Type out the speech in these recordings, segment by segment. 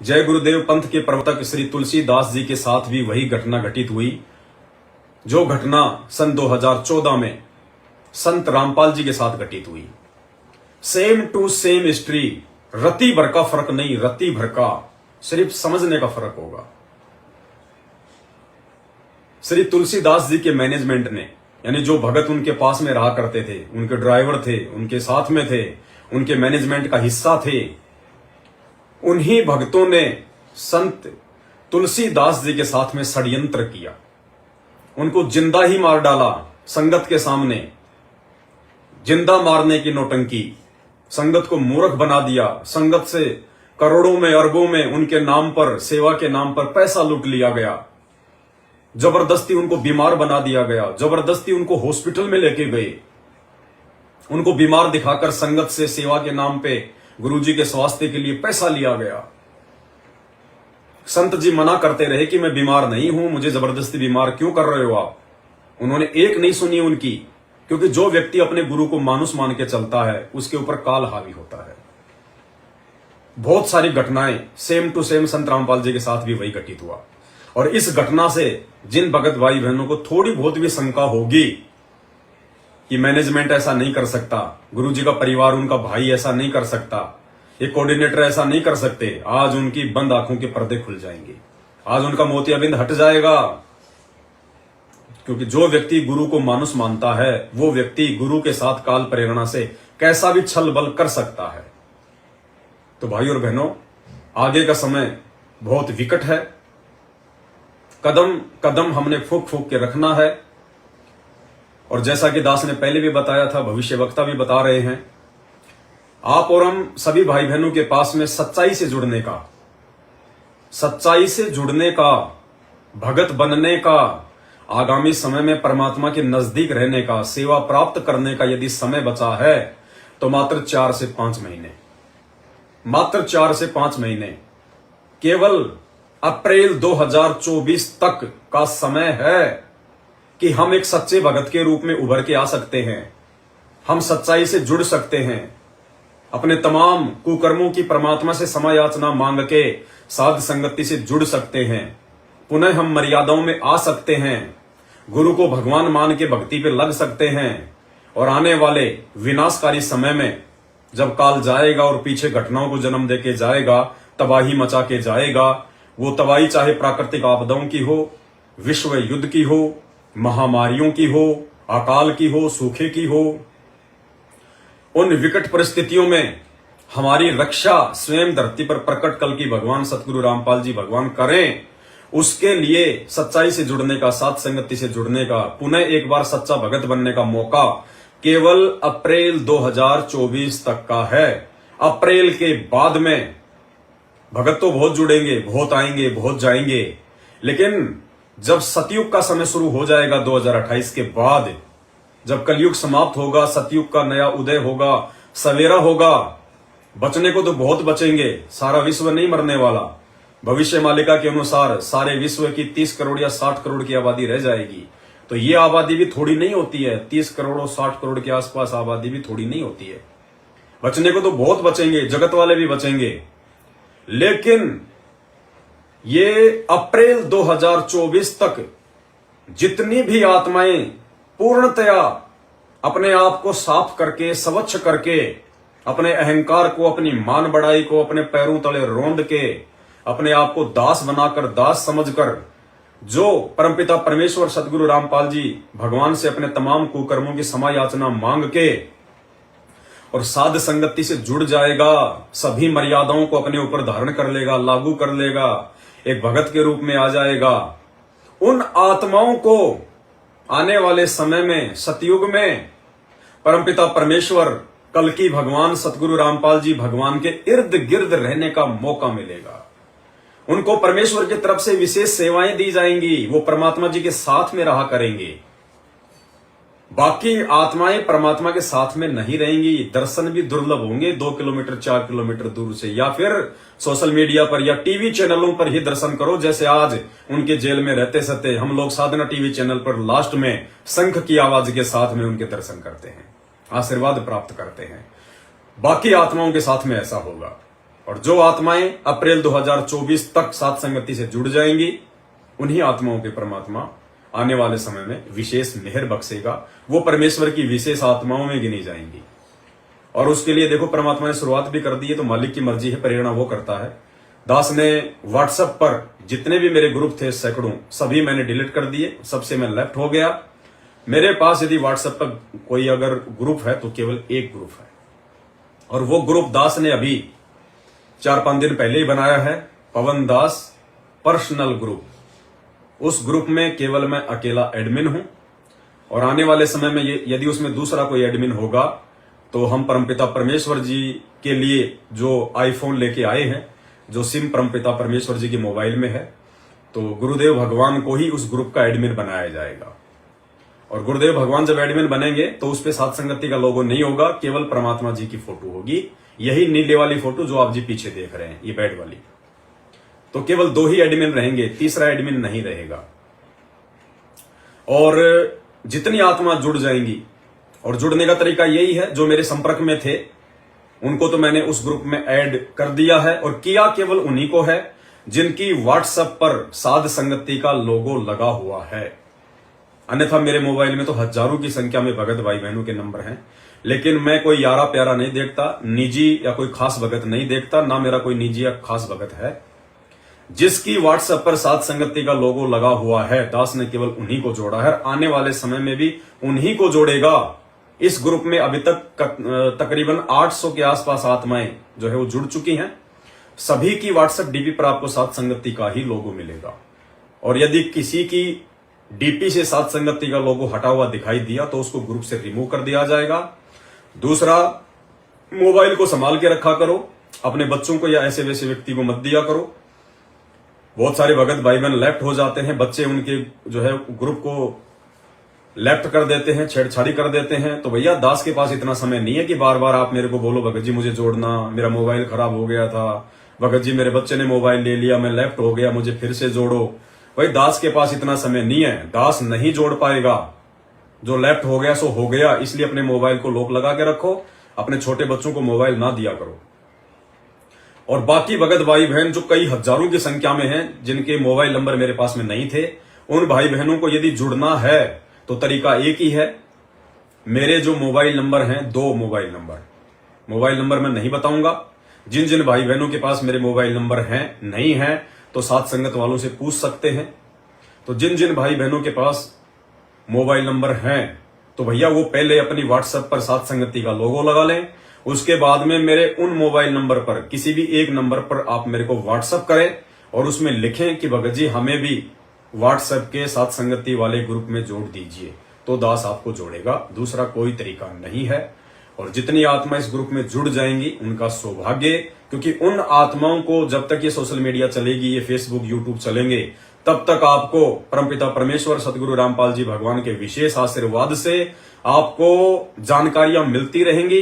जय गुरुदेव पंथ के प्रवर्तक श्री तुलसीदास जी के साथ भी वही घटना घटित हुई जो घटना सन 2014 में संत रामपाल जी के साथ घटित हुई। सेम टू सेम हिस्ट्री, रति भर का फर्क नहीं, रति भर का, सिर्फ समझने का फर्क होगा। श्री तुलसीदास जी के मैनेजमेंट ने, यानी जो भगत उनके पास में रहा करते थे, उनके ड्राइवर थे, उनके साथ में थे, उनके मैनेजमेंट का हिस्सा थे, उन्हीं भक्तों ने संत तुलसीदास जी के साथ में षड्यंत्र किया। उनको जिंदा ही मार डाला संगत के सामने, जिंदा मारने की नौटंकी, संगत को मूर्ख बना दिया। संगत से करोड़ों में अरबों में उनके नाम पर, सेवा के नाम पर पैसा लूट लिया गया। जबरदस्ती उनको बीमार बना दिया गया, जबरदस्ती उनको हॉस्पिटल में लेके गए, उनको बीमार दिखाकर संगत से सेवा के नाम पे गुरुजी के स्वास्थ्य के लिए पैसा लिया गया। संत जी मना करते रहे कि मैं बीमार नहीं हूं, मुझे जबरदस्ती बीमार क्यों कर रहे हो आप। उन्होंने एक नहीं सुनी उनकी, क्योंकि जो व्यक्ति अपने गुरु को मानुस मान के चलता है उसके ऊपर काल हावी होता है। बहुत सारी घटनाएं सेम टू सेम संत रामपाल जी के साथ भी वही घटित हुआ। और इस घटना से जिन भगत भाई बहनों को थोड़ी बहुत भी शंका होगी कि मैनेजमेंट ऐसा नहीं कर सकता, गुरुजी का परिवार, उनका भाई ऐसा नहीं कर सकता, ये कोऑर्डिनेटर ऐसा नहीं कर सकते, आज उनकी बंद आंखों के पर्दे खुल जाएंगे, आज उनका मोतियाबिंद हट जाएगा। क्योंकि जो व्यक्ति गुरु को मानुस मानता है वो व्यक्ति गुरु के साथ काल प्रेरणा से कैसा भी छल बल कर सकता है। तो भाई और बहनों, आगे का समय बहुत विकट है। कदम कदम हमने फूक फूक के रखना है। और जैसा कि दास ने पहले भी बताया था, भविष्य वक्ता भी बता रहे हैं, आप और हम सभी भाई बहनों के पास में सच्चाई से जुड़ने का, सच्चाई से जुड़ने का, भगत बनने का, आगामी समय में परमात्मा के नजदीक रहने का, सेवा प्राप्त करने का यदि समय बचा है तो मात्र 4 से 5 महीने, मात्र 4 से 5 महीने, केवल अप्रैल 2024 तक का समय है कि हम एक सच्चे भगत के रूप में उभर के आ सकते हैं। हम सच्चाई से जुड़ सकते हैं, अपने तमाम कुकर्मों की परमात्मा से क्षमा याचना मांग के साध संगति से जुड़ सकते हैं। पुनः हम मर्यादाओं में आ सकते हैं, गुरु को भगवान मान के भक्ति पे लग सकते हैं। और आने वाले विनाशकारी समय में जब काल जाएगा और पीछे घटनाओं को जन्म देके जाएगा, तबाही मचा के जाएगा, वो तबाही चाहे प्राकृतिक आपदाओं की हो, विश्व युद्ध की हो, महामारियों की हो, अकाल की हो, सूखे की हो, उन विकट परिस्थितियों में हमारी रक्षा स्वयं धरती पर प्रकट कल की भगवान सतगुरु रामपाल जी भगवान करें। उसके लिए सच्चाई से जुड़ने का, साथ संगति से जुड़ने का, पुनः एक बार सच्चा भगत बनने का मौका केवल अप्रैल 2024 तक का है। अप्रैल के बाद में भगत तो बहुत जुड़ेंगे, बहुत आएंगे, बहुत जाएंगे, लेकिन जब सतयुग का समय शुरू हो जाएगा 2028 के बाद, जब कलयुग समाप्त होगा, सतयुग का नया उदय होगा, सवेरा होगा, बचने को तो बहुत बचेंगे, सारा विश्व नहीं मरने वाला। भविष्य मालिका के अनुसार सारे विश्व की 30 करोड़ या 60 करोड़ की आबादी रह जाएगी। तो ये आबादी भी थोड़ी नहीं होती है, 30 करोड़ और 60 करोड़ के आसपास आबादी भी थोड़ी नहीं होती है। बचने को तो बहुत बचेंगे, जगत वाले भी बचेंगे, लेकिन ये अप्रैल 2024 तक जितनी भी आत्माएं पूर्णतया अपने आप को साफ करके, स्वच्छ करके, अपने अहंकार को, अपनी मान बढ़ाई को अपने पैरों तले रोंद के, अपने आप को दास बनाकर, दास समझकर, जो परमपिता परमेश्वर सतगुरु रामपाल जी भगवान से अपने तमाम कुकर्मों की क्षमा याचना मांग के और साध संगति से जुड़ जाएगा, सभी मर्यादाओं को अपने ऊपर धारण कर लेगा, लागू कर लेगा, एक भगत के रूप में आ जाएगा, उन आत्माओं को आने वाले समय में, सतयुग में, परमपिता परमेश्वर कल की भगवान सतगुरु रामपाल जी भगवान के इर्द गिर्द रहने का मौका मिलेगा। उनको परमेश्वर की तरफ से विशेष सेवाएं दी जाएंगी, वो परमात्मा जी के साथ में रहा करेंगे। बाकी आत्माएं परमात्मा के साथ में नहीं रहेंगी, दर्शन भी दुर्लभ होंगे, 2 किलोमीटर 4 किलोमीटर दूर से, या फिर सोशल मीडिया पर या टीवी चैनलों पर ही दर्शन करो। जैसे आज उनके जेल में रहते सहते हम लोग साधना टीवी चैनल पर लास्ट में शंख की आवाज के साथ में उनके दर्शन करते हैं, आशीर्वाद प्राप्त करते हैं। बाकी आत्माओं के साथ में ऐसा होगा। और जो आत्माएं अप्रैल 2024 तक सात संगति से जुड़ जाएंगी, उन्हीं आत्माओं के परमात्मा आने वाले समय में विशेष मेहर बख्शेगा। वो परमेश्वर की विशेष आत्माओं में गिनी जाएंगी। और उसके लिए देखो परमात्मा ने शुरुआत भी कर दी है, तो मालिक की मर्जी है, प्रेरणा वो करता है। दास ने व्हाट्सएप पर जितने भी मेरे ग्रुप थे सैकड़ों, सभी मैंने डिलीट कर दिए, सबसे मैं लेफ्ट हो गया। मेरे पास यदि व्हाट्सएप पर कोई अगर ग्रुप है तो केवल एक ग्रुप है, और वो ग्रुप दास ने अभी 4-5 दिन पहले ही बनाया है, पवन दास पर्सनल ग्रुप। उस ग्रुप में केवल मैं अकेला एडमिन हूं, और आने वाले समय में यदि उसमें दूसरा कोई एडमिन होगा तो हम परमपिता परमेश्वर जी के लिए जो आईफोन लेके आए हैं, जो सिम परमपिता परमेश्वर जी के मोबाइल में है, तो गुरुदेव भगवान को ही उस ग्रुप का एडमिन बनाया जाएगा। और गुरुदेव भगवान जब एडमिन बनेंगे तो उस पे सात संगति का लोगो नहीं होगा, केवल परमात्मा जी की फोटो होगी। यही नीले वाली फोटो जो आप जी पीछे देख रहे हैं, ये बेड वाली, तो केवल 2 ही एडमिन रहेंगे, तीसरा एडमिन नहीं रहेगा। और जितनी आत्मा जुड़ जाएंगी, और जुड़ने का तरीका यही है, जो मेरे संपर्क में थे उनको तो मैंने उस ग्रुप में ऐड कर दिया है, और किया केवल उन्हीं को है जिनकी व्हाट्सएप पर साध संगति का लोगो लगा हुआ है। अन्यथा मेरे मोबाइल में तो हजारों की संख्या में भगत भाई बहनों के नंबर हैं, लेकिन मैं कोई यारा प्यारा नहीं देखता, निजी या कोई खास भगत नहीं देखता, ना मेरा कोई निजी या खास भगत है। जिसकी व्हाट्सएप पर सात संगति का लोगो लगा हुआ है, दास ने केवल उन्हीं को जोड़ा है, आने वाले समय में भी उन्हीं को जोड़ेगा। इस ग्रुप में अभी तक तकरीबन 800 के आसपास आत्माएं जो है वो जुड़ चुकी हैं। सभी की व्हाट्सएप डीपी पर आपको सात संगति का ही लोगो मिलेगा, और यदि किसी की डीपी से सात संगति का लोगो हटा हुआ दिखाई दिया तो उसको ग्रुप से रिमूव कर दिया जाएगा। दूसरा, मोबाइल को संभाल के रखा करो, अपने बच्चों को या ऐसे वैसे व्यक्ति को मत दिया करो। बहुत सारे भगत भाई बहन लेफ्ट हो जाते हैं, बच्चे उनके जो है ग्रुप को लेफ्ट कर देते हैं, छेड़छाड़ी कर देते हैं। तो भैया दास के पास इतना समय नहीं है कि बार बार आप मेरे को बोलो भगत जी मुझे जोड़ना, मेरा मोबाइल खराब हो गया था, भगत जी मेरे बच्चे ने मोबाइल ले लिया, मैं लेफ्ट हो गया, मुझे फिर से जोड़ो। भाई दास के पास इतना समय नहीं है, दास नहीं जोड़ पाएगा। जो लेफ्ट हो गया सो हो गया, इसलिए अपने मोबाइल को लॉक लगा के रखो, अपने छोटे बच्चों को मोबाइल ना दिया करो। और बाकी भगत भाई बहन जो कई हजारों की संख्या में हैं, जिनके मोबाइल नंबर मेरे पास में नहीं थे, उन भाई बहनों को यदि जुड़ना है तो तरीका एक ही है। मेरे जो मोबाइल नंबर हैं, 2 मोबाइल नंबर मैं नहीं बताऊंगा। जिन जिन भाई बहनों के पास मेरे मोबाइल नंबर हैं नहीं है तो सात संगत वालों से पूछ सकते हैं। तो जिन जिन भाई बहनों के पास मोबाइल नंबर हैं तो भैया वो पहले अपनी व्हाट्सएप पर सात संगति का लोगो लगा लें। उसके बाद में मेरे उन मोबाइल नंबर पर किसी भी एक नंबर पर आप मेरे को व्हाट्सएप करें और उसमें लिखें कि भगत जी हमें भी व्हाट्सएप के साथ संगति वाले ग्रुप में जोड़ दीजिए, तो दास आपको जोड़ेगा। दूसरा कोई तरीका नहीं है। और जितनी आत्मा इस ग्रुप में जुड़ जाएंगी उनका सौभाग्य, क्योंकि उन आत्माओं को जब तक ये सोशल मीडिया चलेगी, ये फेसबुक यूट्यूब चलेंगे, तब तक आपको परमपिता परमेश्वर सदगुरु रामपाल जी भगवान के विशेष आशीर्वाद से आपको जानकारियां मिलती रहेंगी,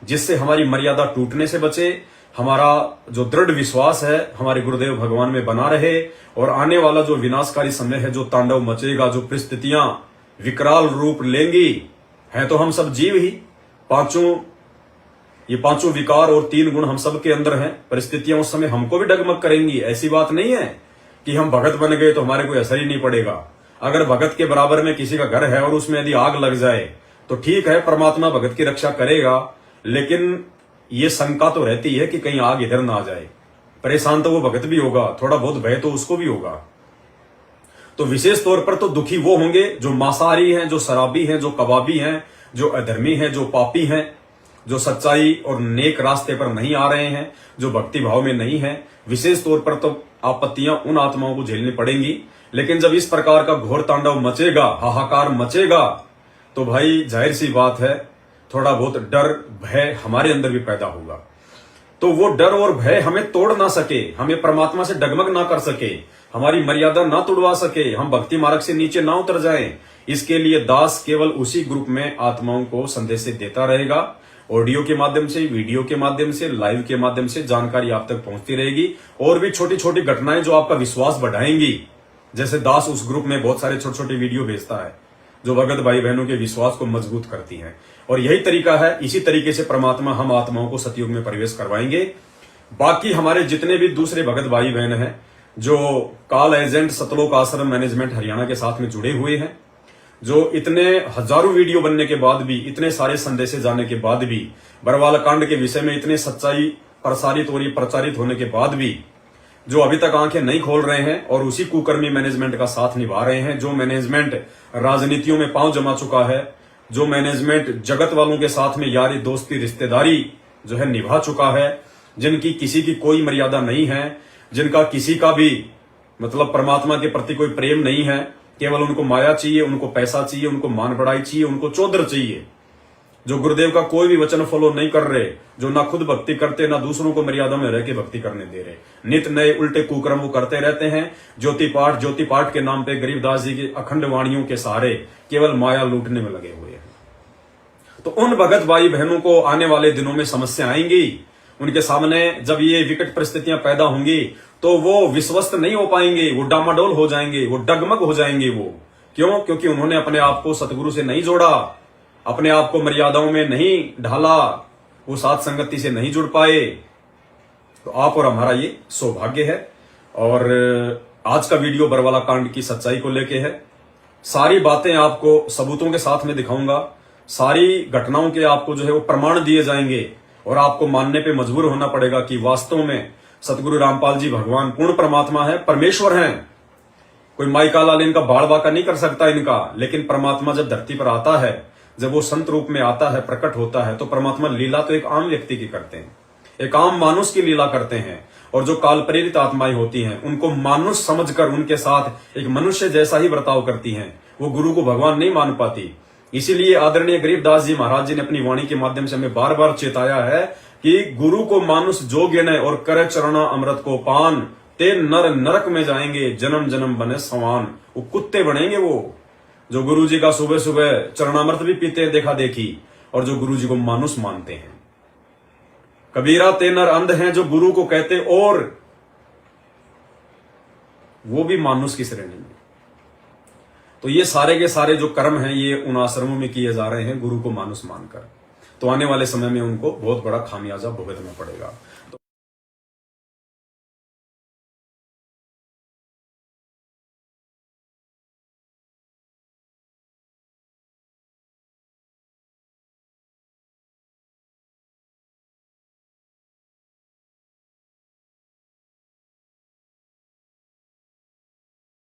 जिससे हमारी मर्यादा टूटने से बचे, हमारा जो दृढ़ विश्वास है हमारे गुरुदेव भगवान में बना रहे। और आने वाला जो विनाशकारी समय है, जो तांडव मचेगा, जो परिस्थितियां विकराल रूप लेंगी, हैं तो हम सब जीव ही, ये पांचों विकार और 3 गुण हम सब के अंदर हैं। परिस्थितियां उस समय हमको भी डगमग करेंगी। ऐसी बात नहीं है कि हम भगत बन गए तो हमारे कोई असर ही नहीं पड़ेगा। अगर भगत के बराबर में किसी का घर है और उसमें यदि आग लग जाए तो ठीक है, परमात्मा भगत की रक्षा करेगा, लेकिन ये शंका तो रहती है कि कहीं आग इधर ना आ जाए। परेशान तो वो भगत भी होगा, थोड़ा बहुत भय तो उसको भी होगा। तो विशेष तौर पर तो दुखी वो होंगे जो मांसाहारी हैं, जो शराबी हैं, जो कबाबी हैं, जो अधर्मी हैं, जो पापी हैं, जो सच्चाई और नेक रास्ते पर नहीं आ रहे हैं, जो भक्ति भाव में नहीं है। विशेष तौर पर तो आपत्तियां उन आत्माओं को झेलनी पड़ेंगी। लेकिन जब इस प्रकार का घोर तांडव मचेगा, हाहाकार मचेगा, तो भाई जाहिर सी बात है थोड़ा बहुत डर भय हमारे अंदर भी पैदा होगा। तो वो डर और भय हमें तोड़ ना सके, हमें परमात्मा से डगमग ना कर सके, हमारी मर्यादा ना तोड़वा सके, हम भक्ति मार्ग से नीचे ना उतर जाएं। इसके लिए दास केवल उसी ग्रुप में आत्माओं को संदेश देता रहेगा। ऑडियो के माध्यम से, वीडियो के माध्यम से, लाइव के माध्यम से जानकारी आप तक पहुंचती रहेगी। और भी छोटी छोटी घटनाएं जो आपका विश्वास बढ़ाएंगी, जैसे दास उस ग्रुप में बहुत सारे छोटे छोटे वीडियो भेजता है जो भगत भाई बहनों के विश्वास को मजबूत करती हैं। और यही तरीका है, इसी तरीके से परमात्मा हम आत्माओं को सतयुग में प्रवेश करवाएंगे। बाकी हमारे जितने भी दूसरे भगत भाई बहन हैं जो काल एजेंट सतलोक आश्रम मैनेजमेंट हरियाणा के साथ में जुड़े हुए हैं, जो इतने हजारों वीडियो बनने के बाद भी, इतने सारे संदेशे जाने के बाद भी, बरवाला कांड के विषय में इतनी सच्चाई प्रसारित और प्रचारित होने के बाद भी जो अभी तक आंखें नहीं खोल रहे हैं और उसी कुकर्मी मैनेजमेंट का साथ निभा रहे हैं, जो मैनेजमेंट राजनीतियों में पांव जमा चुका है, जो मैनेजमेंट जगत वालों के साथ में यारी दोस्ती रिश्तेदारी जो है निभा चुका है, जिनकी किसी की कोई मर्यादा नहीं है, जिनका किसी का भी मतलब परमात्मा के प्रति कोई प्रेम नहीं है, केवल उनको माया चाहिए, उनको पैसा चाहिए, उनको मान बढ़ाई चाहिए, उनको चौधर चाहिए, जो गुरुदेव का कोई भी वचन फॉलो नहीं कर रहे, जो ना खुद भक्ति करते ना दूसरों को मर्यादा में रह के भक्ति करने दे रहे, नित नए उल्टे कुकर्म वो करते रहते हैं। ज्योति पाठ के नाम पे गरीबदास जी की अखंड वाणियों के सहारे केवल माया लूटने में लगे हुए हैं। तो उन भगत भाई बहनों को आने वाले दिनों में समस्या आएंगी, उनके सामने जब ये विकट परिस्थितियां पैदा होंगी तो वो विश्वस्त नहीं हो पाएंगे, वो डामाडोल हो जाएंगे, वो डगमग हो जाएंगे। वो क्यों? क्योंकि उन्होंने अपने आप को सतगुरु से नहीं जोड़ा, अपने आप को मर्यादाओं में नहीं ढाला, वो साथ संगति से नहीं जुड़ पाए। तो आप और हमारा ये सौभाग्य है। और आज का वीडियो बरवाला कांड की सच्चाई को लेके है। सारी बातें आपको सबूतों के साथ में दिखाऊंगा, सारी घटनाओं के आपको जो है वो प्रमाण दिए जाएंगे और आपको मानने पे मजबूर होना पड़ेगा कि वास्तव में सतगुरु रामपाल जी भगवान पूर्ण परमात्मा है, परमेश्वर हैं। कोई माइका लाल इनका बाड़ बाका नहीं कर सकता इनका, लेकिन परमात्मा जब धरती पर आता है, जब वो संत रूप में आता है, प्रकट होता है, तो परमात्मा लीला तो एक आम व्यक्ति की करते हैं, एक आम मानुष की लीला करते हैं। और जो काल प्रेरित आत्माएं होती हैं उनको मानुष समझकर उनके साथ एक मनुष्य जैसा ही बर्ताव करती हैं, वो गुरु को भगवान नहीं मान पाती। इसीलिए आदरणीय गरीबदास जी महाराज जी ने अपनी वाणी के माध्यम से हमें बार बार चेताया है कि गुरु को मानुष जो गिने और करे चरणा अमृत को पान, ते नर नरक में जाएंगे, जन्म जन्म बने समान। वो कुत्ते बनेंगे वो जो गुरु जी का सुबह सुबह चरणामृत भी पीते हैं देखा देखी, और जो गुरु जी को मानुष मानते हैं। कबीरा ते नर अंध हैं जो गुरु को कहते, और वो भी मानुष की श्रेणी में। तो ये सारे के सारे जो कर्म हैं ये उन आश्रमों में किए जा रहे हैं गुरु को मानुष मानकर। तो आने वाले समय में उनको बहुत बड़ा खामियाजा भुगतना पड़ेगा।